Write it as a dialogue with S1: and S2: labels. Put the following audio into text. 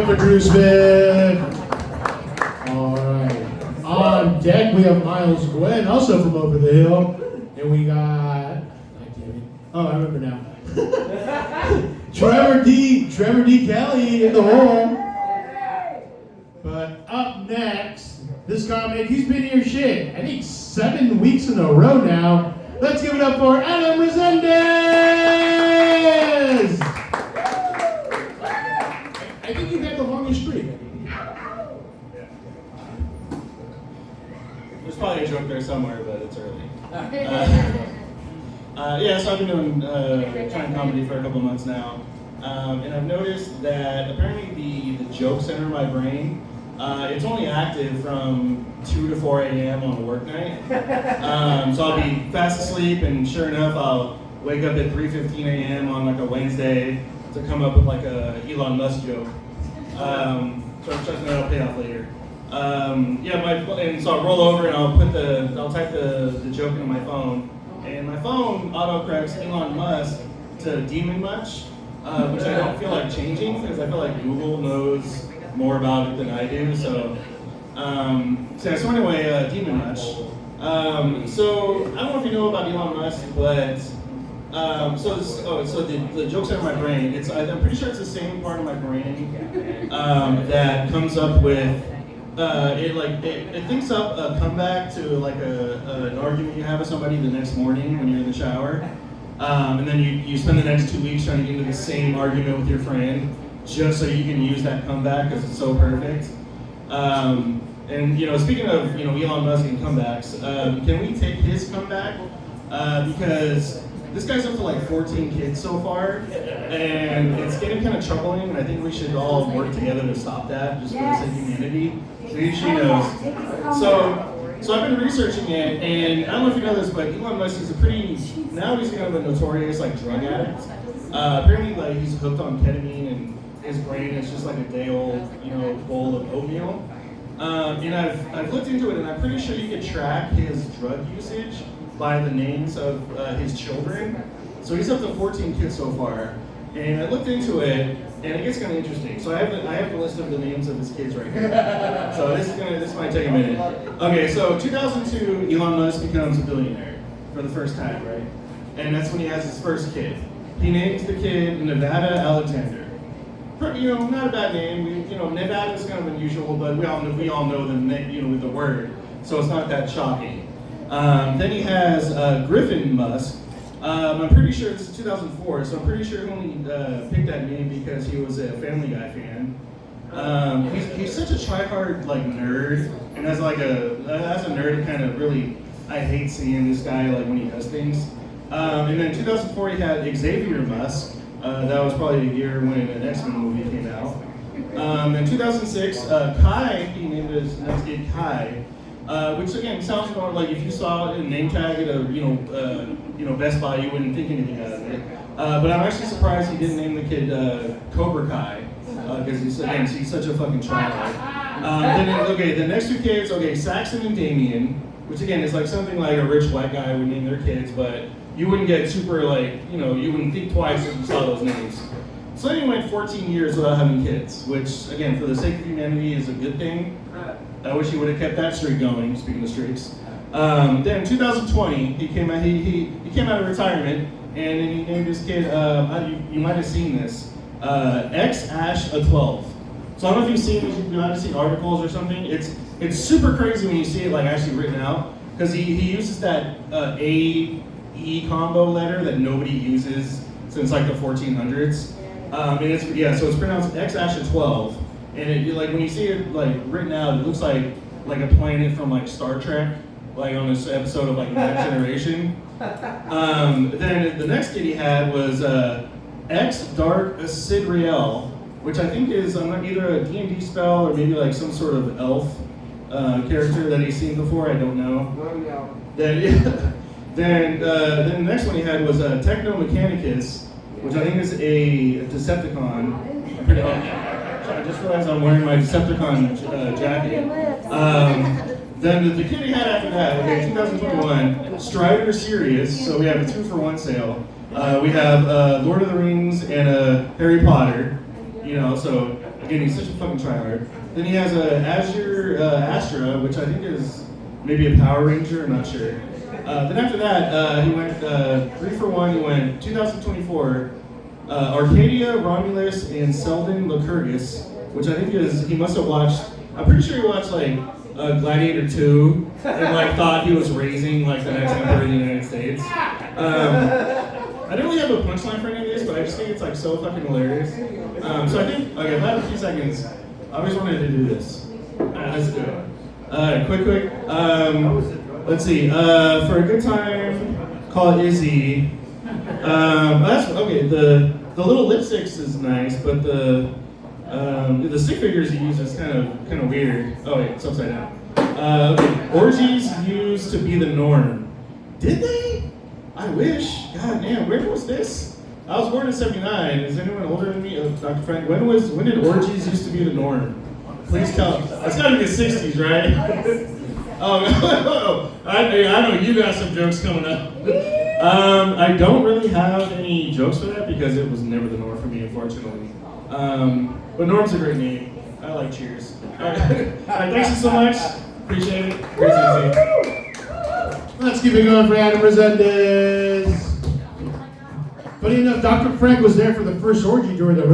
S1: For Drew Smith. All right. On deck, we have Miles Gwen, also from Over the Hill. And we got, oh, I remember now. Trevor D. Kelly in the hole. But up next, this comic, he's been here I think 7 weeks in a row now. Let's give it up for Adam Resendez! I think you've had the longest streak.
S2: There's probably a joke there somewhere, but it's early. So I've been doing trying comedy for a couple months now, and I've noticed that apparently the joke center in my brain, it's only active from 2 to 4 a.m. on a work night. So I'll be fast asleep, and sure enough, I'll wake up at 3:15 a.m. on like a Wednesday to come up with like a Elon Musk joke. So I'm trusting that'll pay off later. And so I'll roll over and I'll type the joke into my phone, and my phone autocorrects Elon Musk to Demon Much, which I don't feel like changing because I feel like Google knows more about it than I do. So anyway, Demon Much. So I don't know if you know about Elon Musk, but the jokes are in my brain. I'm pretty sure it's the same part of my brain that comes up with it thinks up a comeback to like an argument you have with somebody the next morning when you're in the shower, and then you spend the next 2 weeks trying to get into the same argument with your friend just so you can use that comeback because it's so perfect. And speaking of Elon Musk and comebacks, can we take his comeback because this guy's up to like 14 kids so far, and it's getting kind of troubling, and I think we should all work together to stop that, just for the sake of humanity. She knows. So I've been researching it, and I don't know if you know this, but Elon Musk is now he's kind of a notorious like drug addict. Apparently like he's hooked on ketamine, and his brain is just like a day-old bowl of oatmeal. And I've looked into it, and I'm pretty sure you can track his drug usage by the names of his children. So he's up to 14 kids so far, and I looked into it, and it gets kind of interesting. So I have the list of the names of his kids right here. So this might take a minute. Okay, so 2002, Elon Musk becomes a billionaire for the first time, right? And that's when he has his first kid. He names the kid Nevada Alexander. Not a bad name. Nevada is kind of unusual, but we all know the word, so it's not that shocking. Then he has Griffin Musk. I'm pretty sure this is 2004, so I'm pretty sure he only picked that name because he was a Family Guy fan. He's such a try-hard nerd, and as a nerd, kind of really I hate seeing this guy when he does things. And then 2004 he had Xavier Musk. That was probably the year when an X-Men movie came out. In 2006, Kai, he named his next kid Kai. Which again sounds more like if you saw a name tag at a Best Buy, you wouldn't think anything out of it. But I'm actually surprised he didn't name the kid Cobra Kai because he's such a fucking child. The next two kids, Saxon and Damien, which again is something like a rich white guy would name their kids, but you wouldn't get super you wouldn't think twice if you saw those names. So then he went 14 years without having kids, which again for the sake of humanity is a good thing. I wish he would have kept that streak going, speaking of streaks. Then in 2020, he came out of retirement, and then he named his kid, you might have seen this, X-Ash-A-12. So I don't know if you might have seen articles or something. It's super crazy when you see it actually written out, because he uses that A-E combo letter that nobody uses since the 1400s. So it's pronounced X-Ash-A-12. And when you see it written out, it looks like a planet from Star Trek, on this episode of Next Generation. Then the next kid he had was X Dark Sidriel, which I think is either a D&D spell or maybe some sort of elf character that he's seen before. I don't know. Then the next one he had was Techno Mechanicus, which I think is a Decepticon. I just realized I'm wearing my Decepticon jacket. Then the kid he had after that, 2021, Strider Sirius. So we have a 2-for-1 sale. We have Lord of the Rings and Harry Potter. So Again, he's such a fucking tryhard. Then he has a Azure Astra, which I think is maybe a Power Ranger, I'm not sure. Then after that, he went 3 for 1. He went 2024, Arcadia, Romulus, and Selden Lycurgus, which I think is, he must have watched, I'm pretty sure he watched like Gladiator 2 and like thought he was raising like the next emperor of the United States. I don't really have a punchline for any of this, but I just think it's like so fucking hilarious. So I think, okay, if I have a few seconds, I always wanted to do this. Let's do it. Quick. Let's see. For a good time, call it Izzy. That's okay. The little lipsticks is nice, but the stick figures he uses kind of weird. Oh wait, it's upside down. Okay. Orgies used to be the norm. Did they? I wish. God damn, where was this? I was born in '79. Is anyone older than me? Dr. Frank, when did orgies used to be the norm? Please tell. It's gotta be the '60s, right? Oh, I know you got some jokes coming up. I don't really have any jokes for that because it was never the norm for me, unfortunately. But Norm's a great name. I like Cheers. All right, thanks you so much. Appreciate it. Great to see you.
S1: Let's keep it going for Adam Resendez. Funny enough, Dr. Frank was there for the first orgy during the